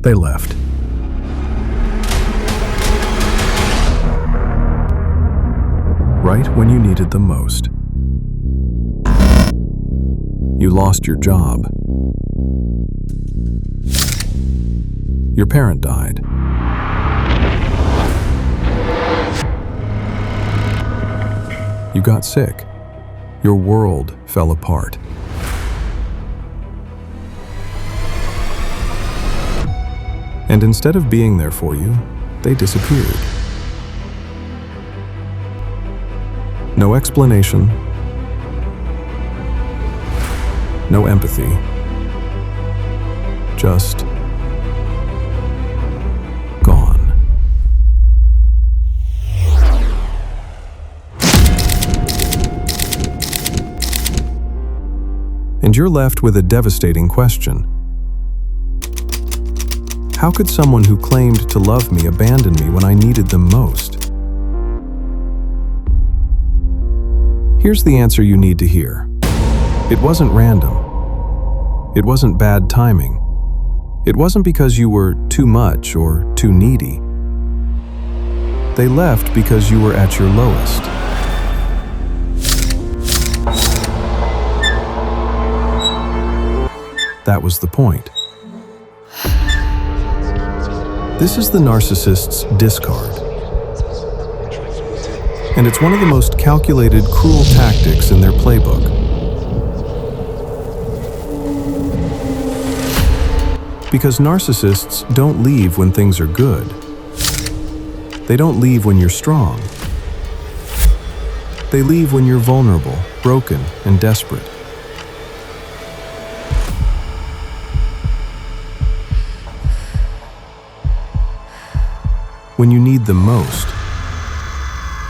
they left. Right when you needed them most. You lost your job. Your parent died. You got sick. Your world fell apart. And instead of being there for you, they disappeared. No explanation, no empathy, just gone. And you're left with a devastating question. How could someone who claimed to love me abandon me when I needed them most? Here's the answer you need to hear. It wasn't random. It wasn't bad timing. It wasn't because you were too much or too needy. They left because you were at your lowest. That was the point. This is the narcissist's discard. And it's one of the most calculated, cruel tactics in their playbook. Because narcissists don't leave when things are good. They don't leave when you're strong. They leave when you're vulnerable, broken, and desperate. When you need them most.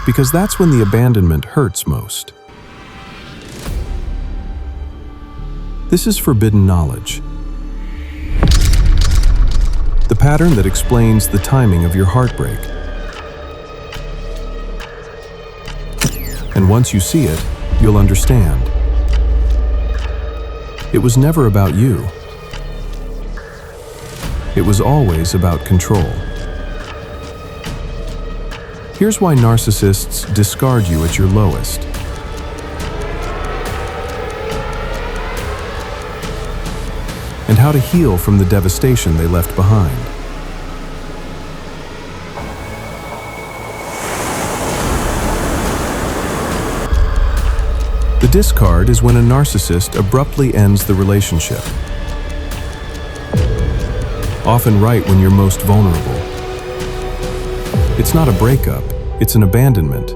Because that's when the abandonment hurts most. This is forbidden knowledge. The pattern that explains the timing of your heartbreak. And once you see it, you'll understand. It was never about you. It was always about control. Here's why narcissists discard you at your lowest. And how to heal from the devastation they left behind. The discard is when a narcissist abruptly ends the relationship. Often right when you're most vulnerable. It's not a breakup, it's an abandonment.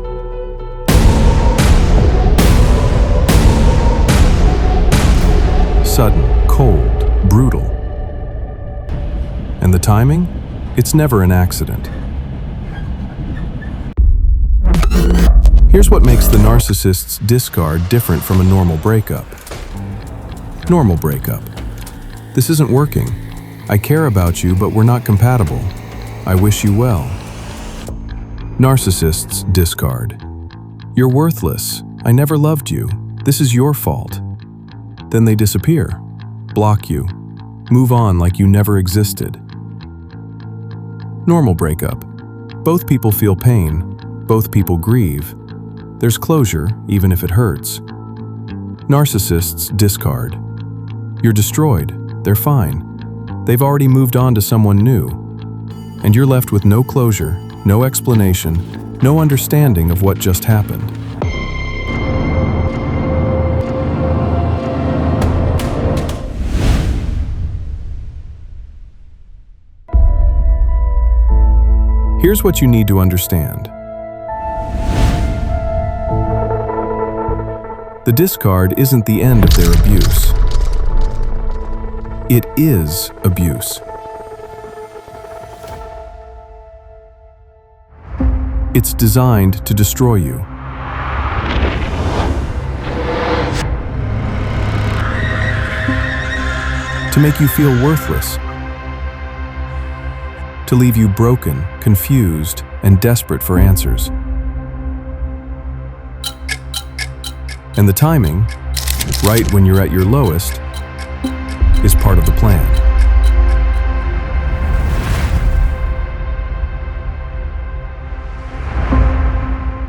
Sudden, cold, brutal. And the timing? It's never an accident. Here's what makes the narcissist's discard different from a normal breakup. Normal breakup. This isn't working. I care about you, but we're not compatible. I wish you well. Narcissist's discard. You're worthless. I never loved you. This is your fault. Then they disappear, block you, move on like you never existed. Normal breakup. Both people feel pain. Both people grieve. There's closure, even if it hurts. Narcissist's discard. You're destroyed. They're fine. They've already moved on to someone new. And you're left with no closure, no explanation, no understanding of what just happened. Here's what you need to understand. The discard isn't the end of their abuse. It is abuse. It's designed to destroy you. To make you feel worthless. To leave you broken, confused, and desperate for answers. And the timing, right when you're at your lowest, is part of the plan.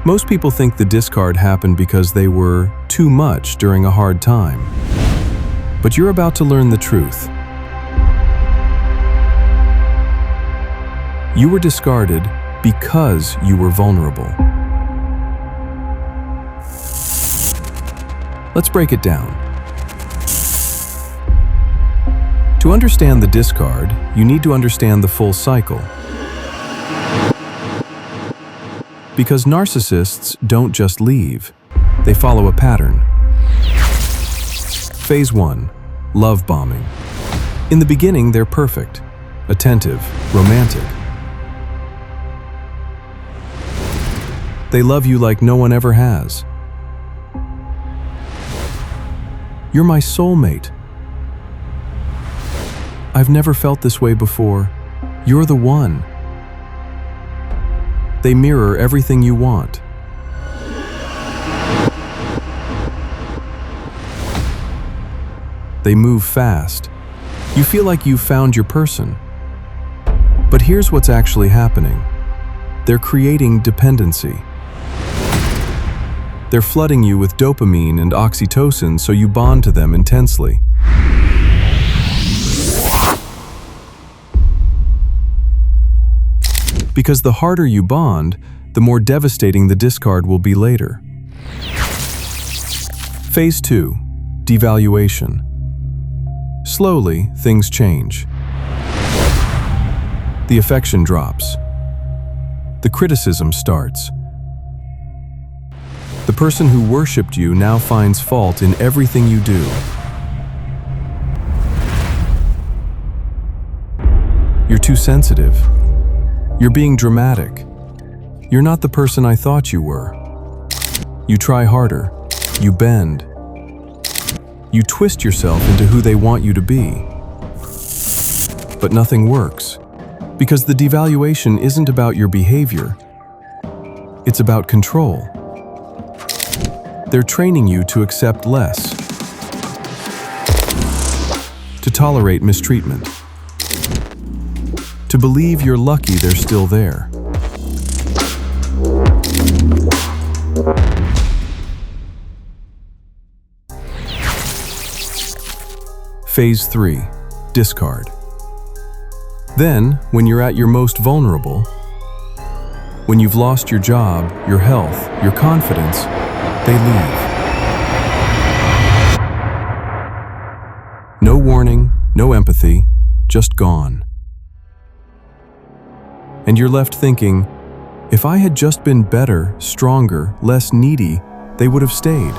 Most people think the discard happened because they were too much during a hard time. But you're about to learn the truth. You were discarded because you were vulnerable. Let's break it down. To understand the discard, you need to understand the full cycle. Because narcissists don't just leave, they follow a pattern. Phase 1. Love bombing. In the beginning, they're perfect, attentive, romantic. They love you like no one ever has. You're my soulmate. I've never felt this way before. You're the one. They mirror everything you want. They move fast. You feel like you've found your person. But here's what's actually happening. They're creating dependency. They're flooding you with dopamine and oxytocin so you bond to them intensely. Because the harder you bond, the more devastating the discard will be later. Phase 2. Devaluation. Slowly, things change. The affection drops. The criticism starts. The person who worshipped you now finds fault in everything you do. You're too sensitive. You're being dramatic. You're not the person I thought you were. You try harder. You bend. You twist yourself into who they want you to be. But nothing works, because the devaluation isn't about your behavior. It's about control. They're training you to accept less, to tolerate mistreatment, to believe you're lucky they're still there. Phase 3. Discard. Then, when you're at your most vulnerable, when you've lost your job, your health, your confidence, they leave. No warning, no empathy, just gone. And you're left thinking, if I had just been better, stronger, less needy, they would have stayed.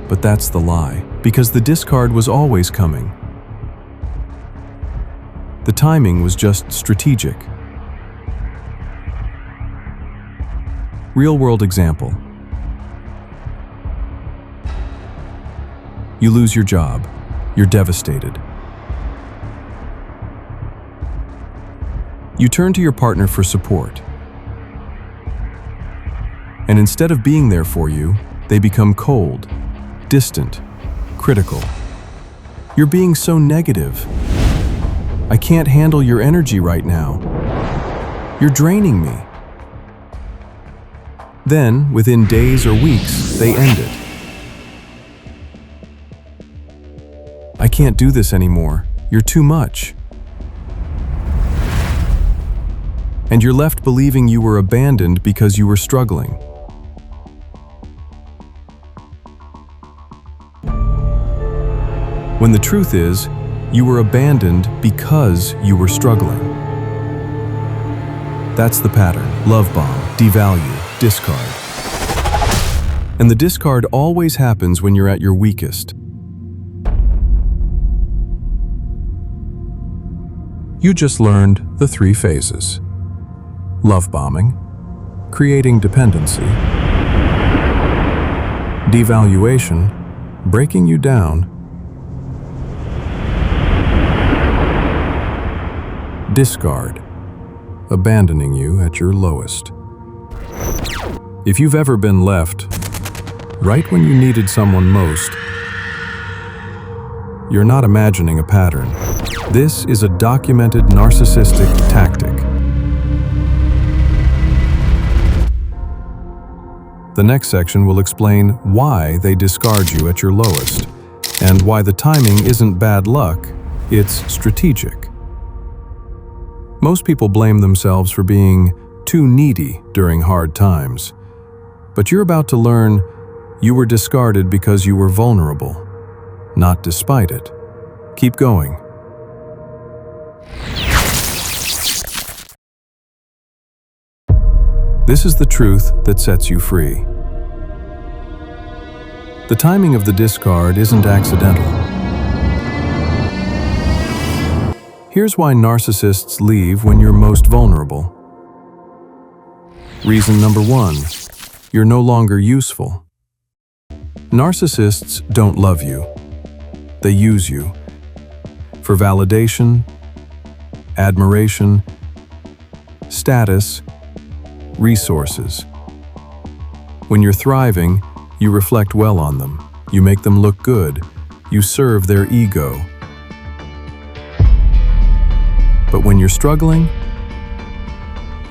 But that's the lie, because the discard was always coming. The timing was just strategic. Real-world example. You lose your job. You're devastated. You turn to your partner for support. And instead of being there for you, they become cold, distant, critical. You're being so negative. I can't handle your energy right now. You're draining me. Then, within days or weeks, they end it. I can't do this anymore. You're too much. And you're left believing you were abandoned because you were struggling. When the truth is, you were abandoned because you were struggling. That's the pattern. Love bomb, devalue, discard. And the discard always happens when you're at your weakest. You just learned the 3 phases. Love bombing, creating dependency, devaluation, breaking you down, discard, abandoning you at your lowest. If you've ever been left right when you needed someone most, you're not imagining a pattern. This is a documented narcissistic tactic. The next section will explain why they discard you at your lowest, and why the timing isn't bad luck, it's strategic. Most people blame themselves for being too needy during hard times, but you're about to learn you were discarded because you were vulnerable, not despite it. Keep going. This is the truth that sets you free. The timing of the discard isn't accidental. Here's why narcissists leave when you're most vulnerable. Reason number 1, you're no longer useful. Narcissists don't love you. They use you for validation, admiration, status, resources. When you're thriving, you reflect well on them. You make them look good. You serve their ego. But when you're struggling,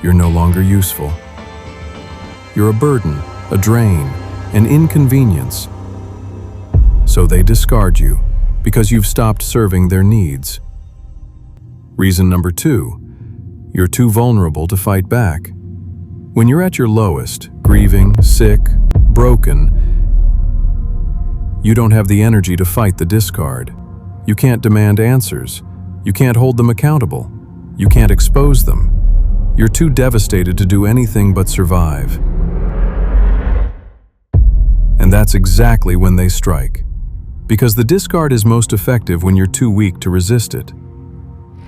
you're no longer useful. You're a burden, a drain, an inconvenience. So they discard you because you've stopped serving their needs. Reason number 2, you're too vulnerable to fight back. When you're at your lowest, grieving, sick, broken, you don't have the energy to fight the discard. You can't demand answers. You can't hold them accountable. You can't expose them. You're too devastated to do anything but survive. And that's exactly when they strike. Because the discard is most effective when you're too weak to resist it.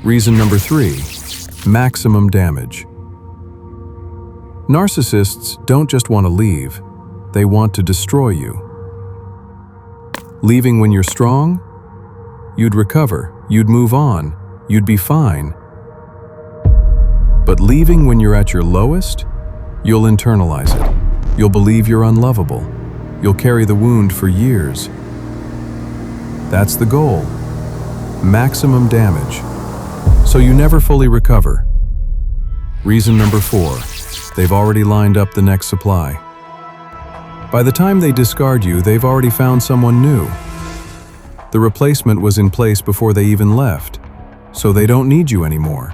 Reason number 3, maximum damage. Narcissists don't just want to leave, they want to destroy you. Leaving when you're strong? You'd recover, you'd move on, you'd be fine. But leaving when you're at your lowest? You'll internalize it. You'll believe you're unlovable. You'll carry the wound for years. That's the goal. Maximum damage. So you never fully recover. Reason number 4, they've already lined up the next supply. By the time they discard you, they've already found someone new. The replacement was in place before they even left, so they don't need you anymore.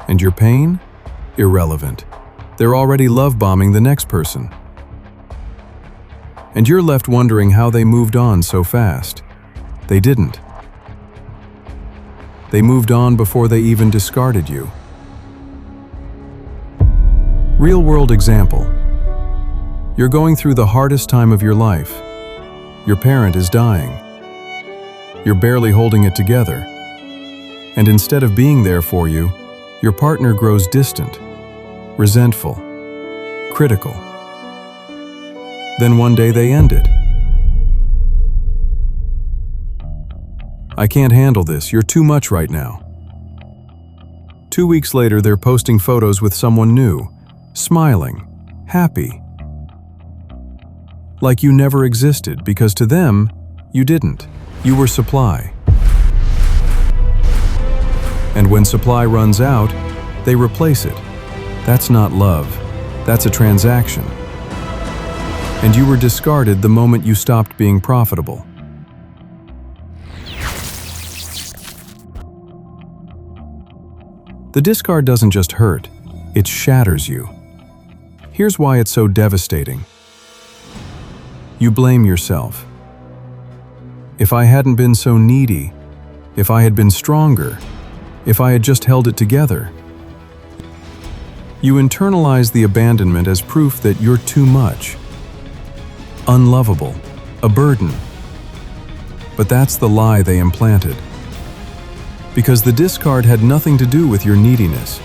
And your pain? Irrelevant. They're already love-bombing the next person. And you're left wondering how they moved on so fast. They didn't. They moved on before they even discarded you. Real-world example. You're going through the hardest time of your life. Your parent is dying. You're barely holding it together. And instead of being there for you, your partner grows distant, resentful, critical. Then one day they end it. I can't handle this, you're too much right now. 2 weeks later, they're posting photos with someone new, smiling, happy. Like you never existed, because to them, you didn't. You were supply. And when supply runs out, they replace it. That's not love. That's a transaction. And you were discarded the moment you stopped being profitable. The discard doesn't just hurt, it shatters you. Here's why it's so devastating. You blame yourself. If I hadn't been so needy, if I had been stronger, if I had just held it together. You internalize the abandonment as proof that you're too much. Unlovable, a burden. But that's the lie they implanted. Because the discard had nothing to do with your neediness.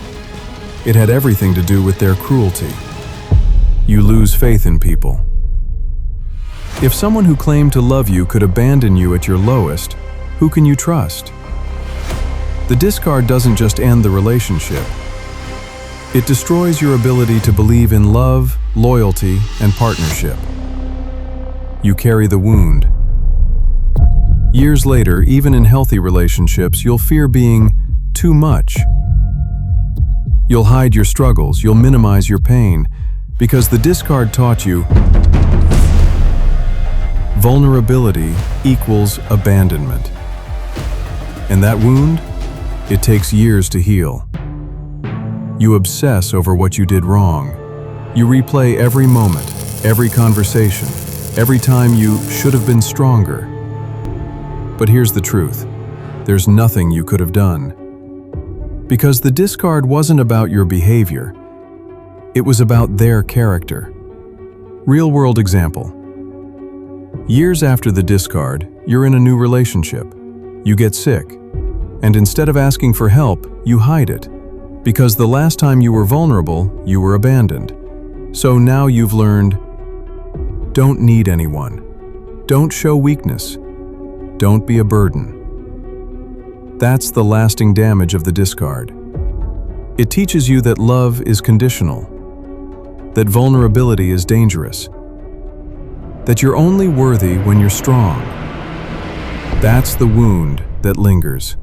It had everything to do with their cruelty. You lose faith in people. If someone who claimed to love you could abandon you at your lowest, who can you trust? The discard doesn't just end the relationship. It destroys your ability to believe in love, loyalty, and partnership. You carry the wound. Years later, even in healthy relationships, you'll fear being too much. You'll hide your struggles, you'll minimize your pain, Because the discard taught you vulnerability equals abandonment. And that wound, it takes years to heal. You obsess over what you did wrong. You replay every moment, every conversation, every time you should have been stronger. But here's the truth. There's nothing you could have done. Because the discard wasn't about your behavior. It was about their character. Real-world example. Years after the discard, you're in a new relationship. You get sick. And instead of asking for help, you hide it. Because the last time you were vulnerable, you were abandoned. So now you've learned, don't need anyone. Don't show weakness. Don't be a burden. That's the lasting damage of the discard. It teaches you that love is conditional, that vulnerability is dangerous, that you're only worthy when you're strong. That's the wound that lingers.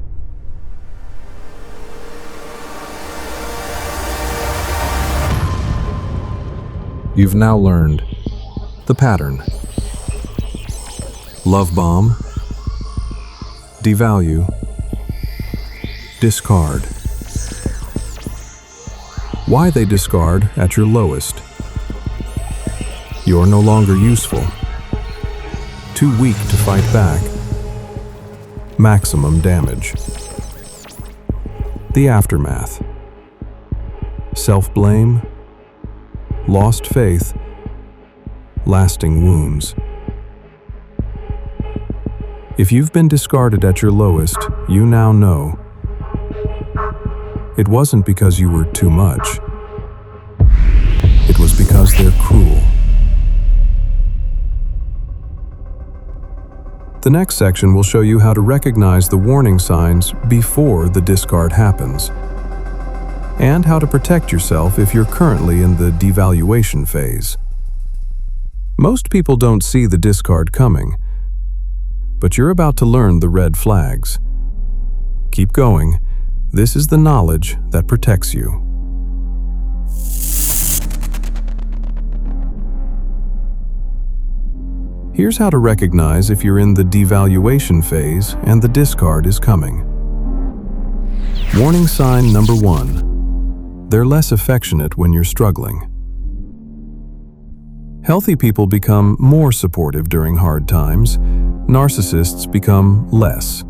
You've now learned the pattern. Love bomb, devalue, discard. Why they discard at your lowest. You're no longer useful. Too weak to fight back. Maximum damage. The aftermath. Self-blame, lost faith, lasting wounds. If you've been discarded at your lowest, you now know. It wasn't because you were too much. It was because they're cruel. The next section will show you how to recognize the warning signs before the discard happens, and how to protect yourself if you're currently in the devaluation phase. Most people don't see the discard coming, but you're about to learn the red flags. Keep going. This is the knowledge that protects you. Here's how to recognize if you're in the devaluation phase and the discard is coming. Warning sign number 1. They're less affectionate when you're struggling. Healthy people become more supportive during hard times. Narcissists become less.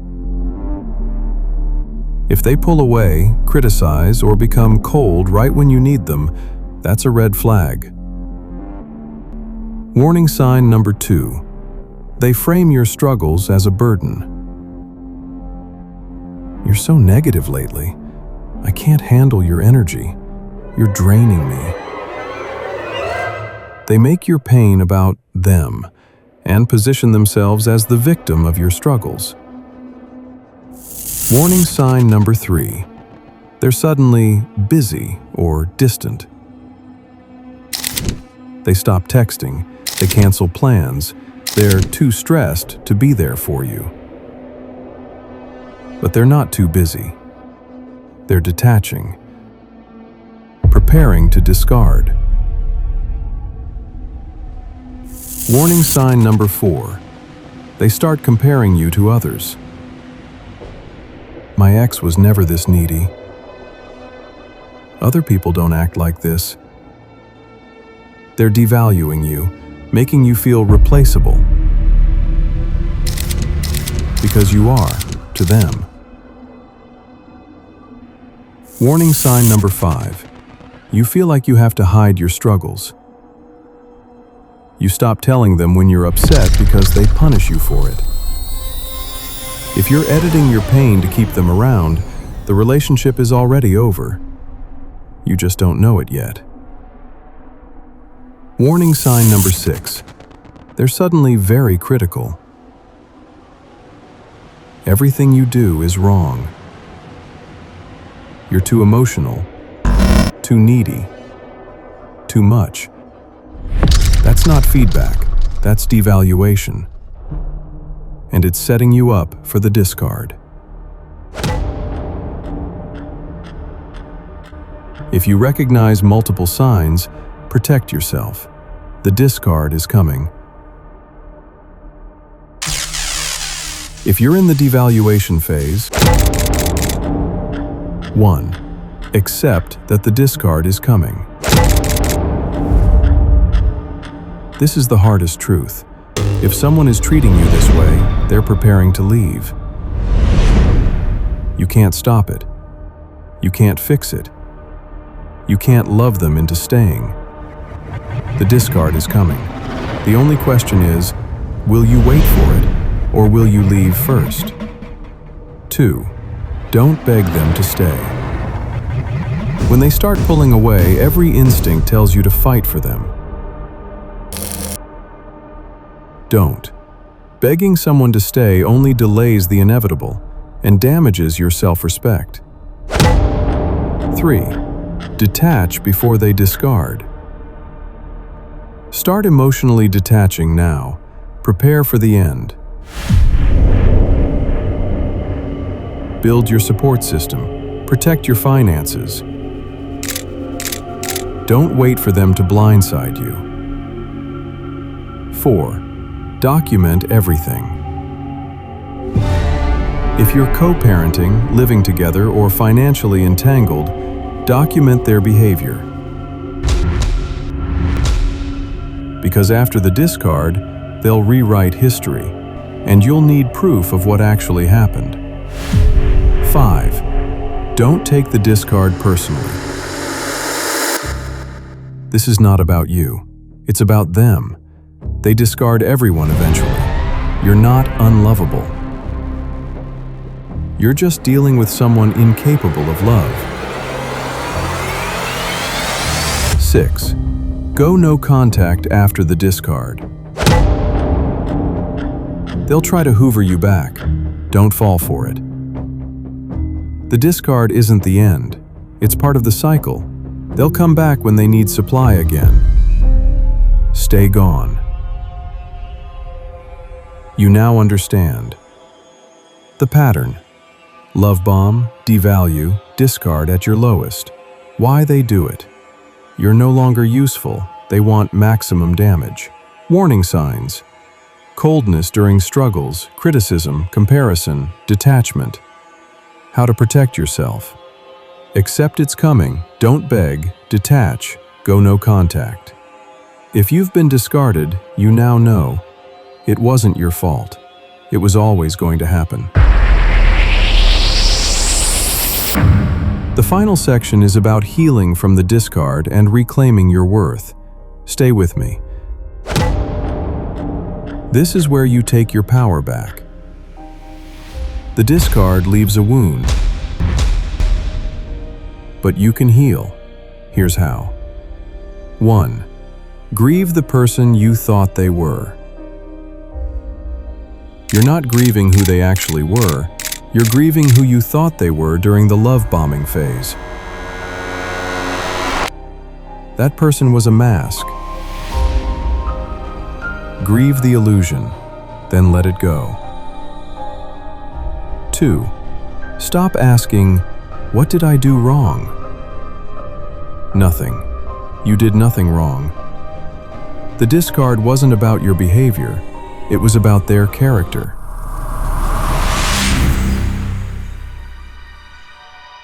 If they pull away, criticize, or become cold right when you need them, that's a red flag. Warning sign number 2. They frame your struggles as a burden. You're so negative lately. I can't handle your energy. You're draining me. They make your pain about them and position themselves as the victim of your struggles. Warning sign number 3. They're suddenly busy or distant. They stop texting. They cancel plans. They're too stressed to be there for you. But they're not too busy. They're detaching, preparing to discard. Warning sign number 4. They start comparing you to others. My ex was never this needy. Other people don't act like this. They're devaluing you, making you feel replaceable. Because you are, to them. Warning sign number 5. You feel like you have to hide your struggles. You stop telling them when you're upset because they punish you for it. If you're editing your pain to keep them around, the relationship is already over. You just don't know it yet. Warning sign number 6. They're suddenly very critical. Everything you do is wrong. You're too emotional, too needy, too much. That's not feedback, that's devaluation. And it's setting you up for the discard. If you recognize multiple signs, Protect yourself. The discard is coming. If you're in the devaluation phase, 1. Accept that the discard is coming. This is the hardest truth. If someone is treating you this way, they're preparing to leave. You can't stop it. You can't fix it. You can't love them into staying. The discard is coming. The only question is, will you wait for it, or will you leave first? 2. Don't beg them to stay. When they start pulling away, every instinct tells you to fight for them. Don't. Begging someone to stay only delays the inevitable and damages your self-respect. 3. Detach before they discard. Start emotionally detaching now. Prepare for the end. Build your support system. Protect your finances. Don't wait for them to blindside you. 4. Document everything. If you're co-parenting, living together, or financially entangled, document their behavior. Because after the discard, they'll rewrite history, and you'll need proof of what actually happened. 5. Don't take the discard personally. This is not about you. It's about them. They discard everyone eventually. You're not unlovable. You're just dealing with someone incapable of love. 6. Go no contact after the discard. They'll try to hoover you back. Don't fall for it. The discard isn't the end. It's part of the cycle. They'll come back when they need supply again. Stay gone. You now understand. The pattern. Love bomb, devalue, discard at your lowest. Why they do it. You're no longer useful. They want maximum damage. Warning signs. Coldness during struggles, criticism, comparison, detachment. How to protect yourself. Accept it's coming. Don't beg. Detach. Go no contact. If you've been discarded, you now know. It wasn't your fault. It was always going to happen. The final section is about healing from the discard and reclaiming your worth. Stay with me. This is where you take your power back. The discard leaves a wound. But you can heal. Here's how. 1. Grieve the person you thought they were. You're not grieving who they actually were. You're grieving who you thought they were during the love bombing phase. That person was a mask. Grieve the illusion, then let it go. 2. Stop asking, what did I do wrong? Nothing. You did nothing wrong. The discard wasn't about your behavior. It was about their character.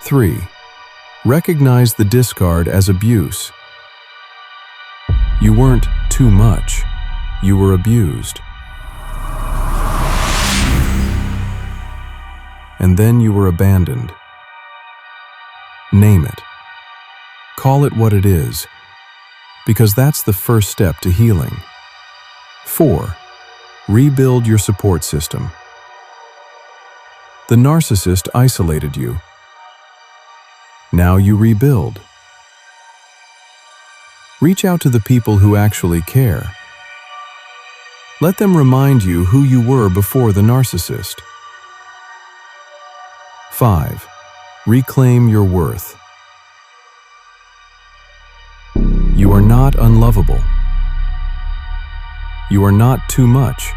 3. Recognize the discard as abuse. You weren't too much. You were abused. And then you were abandoned. Name it. Call it what it is, because that's the first step to healing. 4. Rebuild your support system. The narcissist isolated you. Now you rebuild. Reach out to the people who actually care. Let them remind you who you were before the narcissist. 5. Reclaim your worth. You are not unlovable. You are not too much.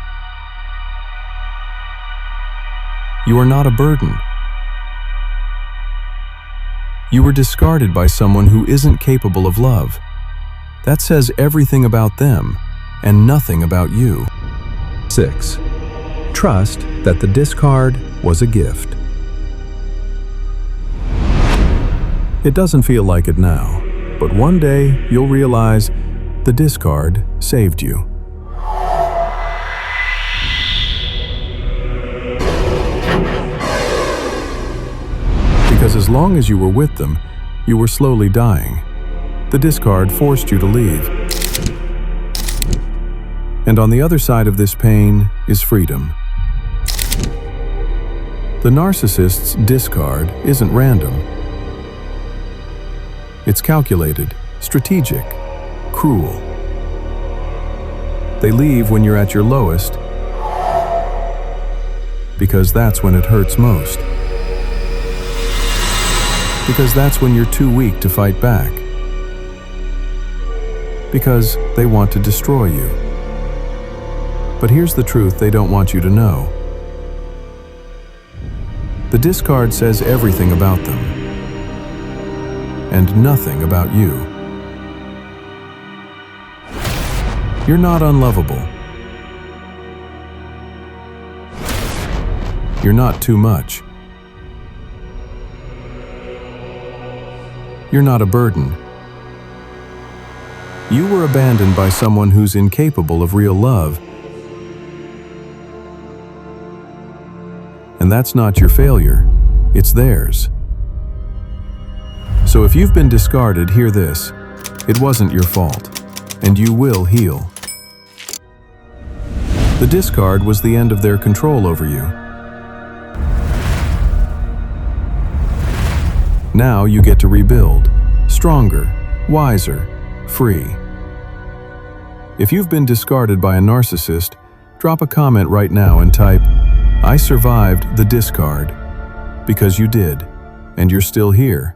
You are not a burden. You were discarded by someone who isn't capable of love. That says everything about them and nothing about you. 6. Trust that the discard was a gift. It doesn't feel like it now, but one day you'll realize the discard saved you. Because as long as you were with them, you were slowly dying. The discard forced you to leave. And on the other side of this pain is freedom. The narcissist's discard isn't random. It's calculated, strategic, cruel. They leave when you're at your lowest, because that's when it hurts most. Because that's when you're too weak to fight back. Because they want to destroy you. But here's the truth they don't want you to know. The discard says everything about them, and nothing about you. You're not unlovable. You're not too much. You're not a burden. You were abandoned by someone who's incapable of real love. And that's not your failure, it's theirs. So if you've been discarded, hear this. It wasn't your fault, and you will heal. The discard was the end of their control over you. Now you get to rebuild, stronger, wiser, free. If you've been discarded by a narcissist, drop a comment right now and type, "I survived the discard," because you did, and you're still here,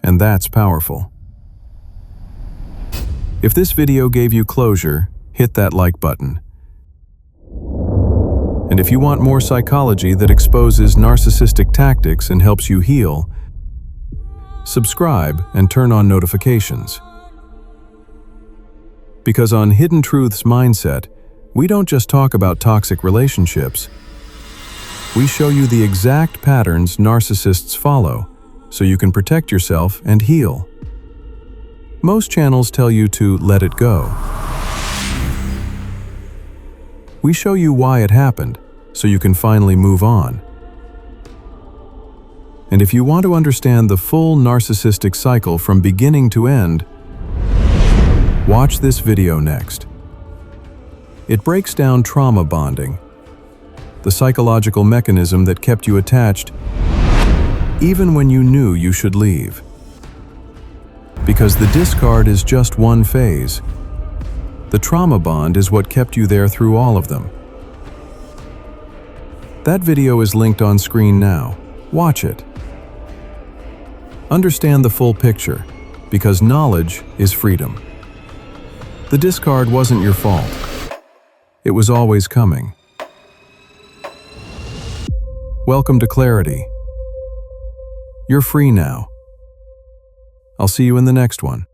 and that's powerful. If this video gave you closure, hit that like button. And if you want more psychology that exposes narcissistic tactics and helps you heal, subscribe and turn on notifications. Because on Hidden Truths Mindset, we don't just talk about toxic relationships. We show you the exact patterns narcissists follow, so you can protect yourself and heal. Most channels tell you to let it go. We show you why it happened, so you can finally move on. And if you want to understand the full narcissistic cycle from beginning to end, watch this video next. It breaks down trauma bonding, the psychological mechanism that kept you attached even when you knew you should leave. Because the discard is just one phase. The trauma bond is what kept you there through all of them. That video is linked on screen now. Watch it. Understand the full picture, because knowledge is freedom. The discard wasn't your fault. It was always coming. Welcome to clarity. You're free now. I'll see you in the next one.